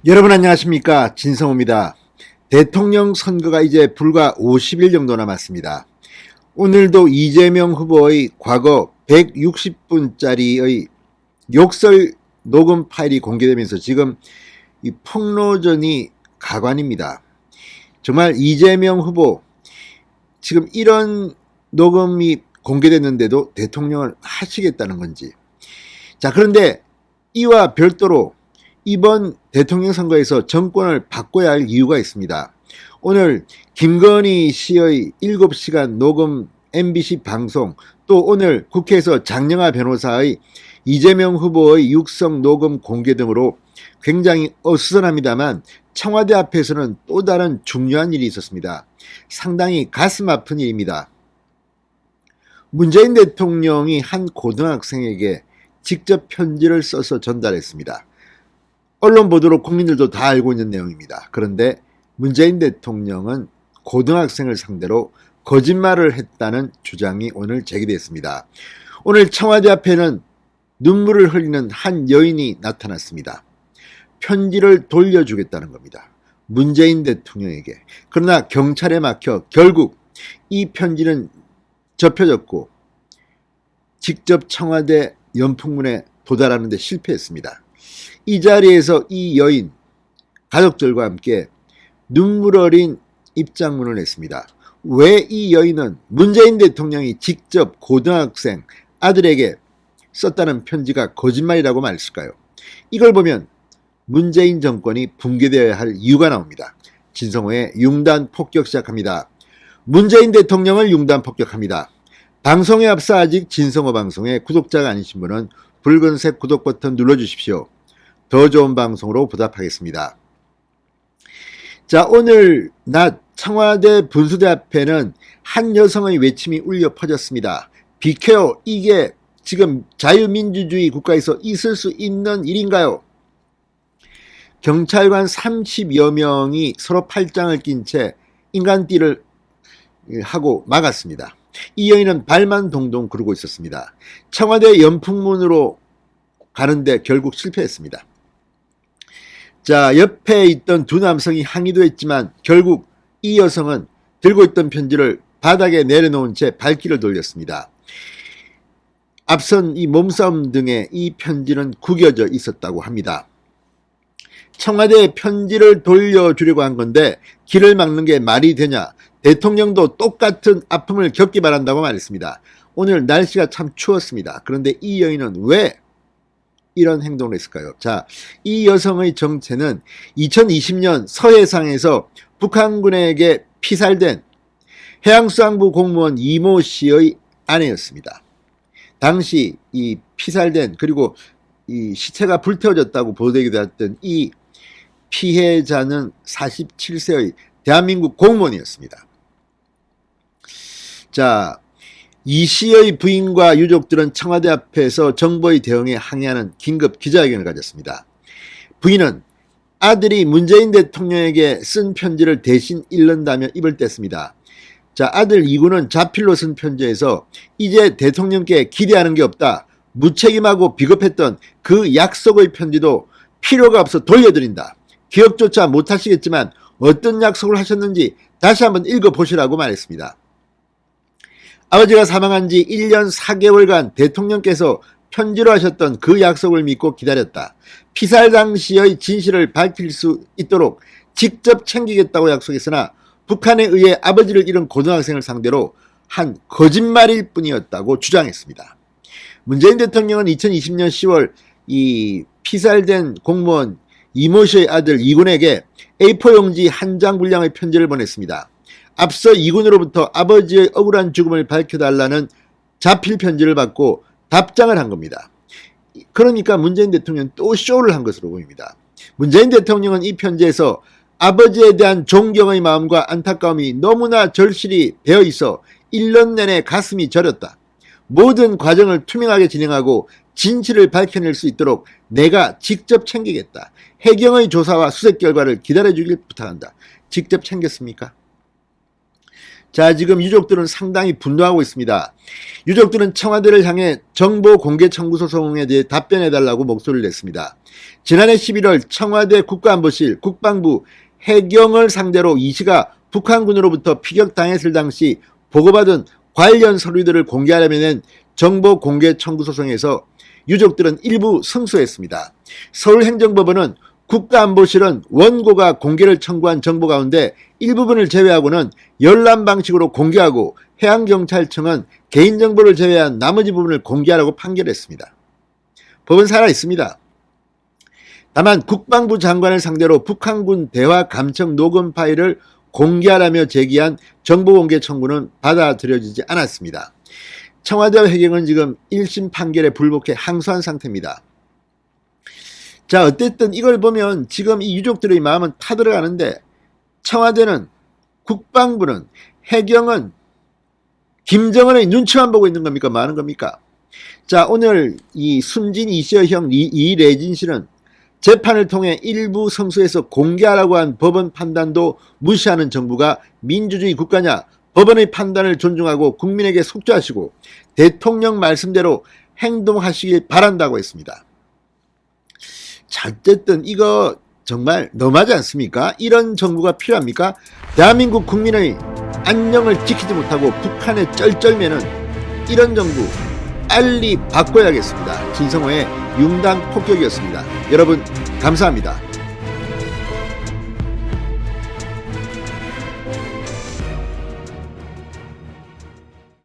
여러분 안녕하십니까, 진성호입니다. 대통령 선거가 이제 불과 50일 정도 남았습니다. 오늘도 이재명 후보의 과거 160분짜리의 욕설 녹음 파일이 공개되면서 지금 이 폭로전이 가관입니다. 정말 이재명 후보 지금 이런 녹음이 공개됐는데도 대통령을 하시겠다는 건지. 자, 그런데 이와 별도로 이번 대통령 선거에서 정권을 바꿔야 할 이유가 있습니다. 오늘 김건희 씨의 7시간 녹음 MBC 방송, 또 오늘 국회에서 장영하 변호사의 이재명 후보의 육성 녹음 공개 등으로 굉장히 어수선합니다만 청와대 앞에서는 또 다른 중요한 일이 있었습니다. 상당히 가슴 아픈 일입니다. 문재인 대통령이 한 고등학생에게 직접 편지를 써서 전달했습니다. 언론 보도로 국민들도 다 알고 있는 내용입니다. 그런데 문재인 대통령은 고등학생을 상대로 거짓말을 했다는 주장이 오늘 제기됐습니다. 오늘 청와대 앞에는 눈물을 흘리는 한 여인이 나타났습니다. 편지를 돌려주겠다는 겁니다. 문재인 대통령에게. 그러나 경찰에 막혀 결국 이 편지는 접혀졌고 직접 청와대 연풍문에 도달하는 데 실패했습니다. 이 자리에서 이 여인 가족들과 함께 눈물 어린 입장문을 냈습니다. 왜 이 여인은 문재인 대통령이 직접 고등학생 아들에게 썼다는 편지가 거짓말이라고 말했을까요? 이걸 보면 문재인 정권이 붕괴되어야 할 이유가 나옵니다. 진성호의 융단 폭격 시작합니다. 문재인 대통령을 융단 폭격합니다. 방송에 앞서 아직 진성호 방송에 구독자가 아니신 분은 붉은색 구독 버튼 눌러주십시오. 더 좋은 방송으로 보답하겠습니다. 자, 오늘 낮 청와대 분수대 앞에는 한 여성의 외침이 울려 퍼졌습니다. 비켜요. 이게 지금 자유민주주의 국가에서 있을 수 있는 일인가요? 경찰관 30여 명이 서로 팔짱을 낀 채 인간띠를 하고 막았습니다. 이 여인은 발만 동동 구르고 있었습니다. 청와대 연풍문으로 가는데 결국 실패했습니다. 자, 옆에 있던 두 남성이 항의도 했지만 결국 이 여성은 들고 있던 편지를 바닥에 내려놓은 채 발길을 돌렸습니다. 앞선 이 몸싸움 등의 이 편지는 구겨져 있었다고 합니다. 청와대에 편지를 돌려주려고 한 건데 길을 막는 게 말이 되냐? 대통령도 똑같은 아픔을 겪기 바란다고 말했습니다. 오늘 날씨가 참 추웠습니다. 그런데 이 여인은 왜 이런 행동을 했을까요? 자, 이 여성의 정체는 2020년 서해상에서 북한군에게 피살된 해양수산부 공무원 이모 씨의 아내였습니다. 당시 이 피살된 그리고 이 시체가 불태워졌다고 보도되기도 했던 이 피해자는 47세의 대한민국 공무원이었습니다. 자, 이 씨의 부인과 유족들은 청와대 앞에서 정부의 대응에 항의하는 긴급 기자회견을 가졌습니다. 부인은 아들이 문재인 대통령에게 쓴 편지를 대신 읽는다며 입을 뗐습니다. 자, 아들 이구는 자필로 쓴 편지에서 이제 대통령께 기대하는 게 없다. 무책임하고 비겁했던 그 약속의 편지도 필요가 없어 돌려드린다. 기억조차 못하시겠지만 어떤 약속을 하셨는지 다시 한번 읽어보시라고 말했습니다. 아버지가 사망한 지 1년 4개월간 대통령께서 편지로 하셨던 그 약속을 믿고 기다렸다. 피살 당시의 진실을 밝힐 수 있도록 직접 챙기겠다고 약속했으나 북한에 의해 아버지를 잃은 고등학생을 상대로 한 거짓말일 뿐이었다고 주장했습니다. 문재인 대통령은 2020년 10월 이 피살된 공무원 이모 씨의 아들 이군에게 A4 용지 한 장 분량의 편지를 보냈습니다. 앞서 이군으로부터 아버지의 억울한 죽음을 밝혀달라는 자필 편지를 받고 답장을 한 겁니다. 그러니까 문재인 대통령은 또 쇼를 한 것으로 보입니다. 문재인 대통령은 이 편지에서 아버지에 대한 존경의 마음과 안타까움이 너무나 절실히 배어 있어 1년 내내 가슴이 저렸다. 모든 과정을 투명하게 진행하고 진실을 밝혀낼 수 있도록 내가 직접 챙기겠다. 해경의 조사와 수색 결과를 기다려주길 부탁한다. 직접 챙겼습니까? 자, 지금 유족들은 상당히 분노하고 있습니다. 유족들은 청와대를 향해 정보 공개 청구 소송에 대해 답변해달라고 목소리를 냈습니다. 지난해 11월 청와대 국가안보실 국방부 해경을 상대로 이 씨가 북한군으로부터 피격당했을 당시 보고받은 관련 서류들을 공개하려면 낸 정보 공개 청구 소송에서 유족들은 일부 승소했습니다. 서울행정법원은 국가안보실은 원고가 공개를 청구한 정보 가운데 일부분을 제외하고는 열람 방식으로 공개하고 해양경찰청은 개인정보를 제외한 나머지 부분을 공개하라고 판결했습니다. 법은 살아있습니다. 다만 국방부 장관을 상대로 북한군 대화 감청 녹음 파일을 공개하라며 제기한 정보공개 청구는 받아들여지지 않았습니다. 청와대와 해경은 지금 1심 판결에 불복해 항소한 상태입니다. 자, 어쨌든 이걸 보면 지금 이 유족들의 마음은 타들어가는데 청와대는, 국방부는, 해경은 김정은의 눈치만 보고 있는 겁니까? 뭐 하는 겁니까? 자, 오늘 이 숨진 이시의 형 이래진 씨는 재판을 통해 일부 성수에서 공개하라고 한 법원 판단도 무시하는 정부가 민주주의 국가냐, 법원의 판단을 존중하고 국민에게 속죄하시고 대통령 말씀대로 행동하시길 바란다고 했습니다. 자, 어쨌든 이거 정말 너무하지 않습니까? 이런 정부가 필요합니까? 대한민국 국민의 안녕을 지키지 못하고 북한에 쩔쩔매는 이런 정부 빨리 바꿔야겠습니다. 진성호의 융단 폭격이었습니다. 여러분 감사합니다.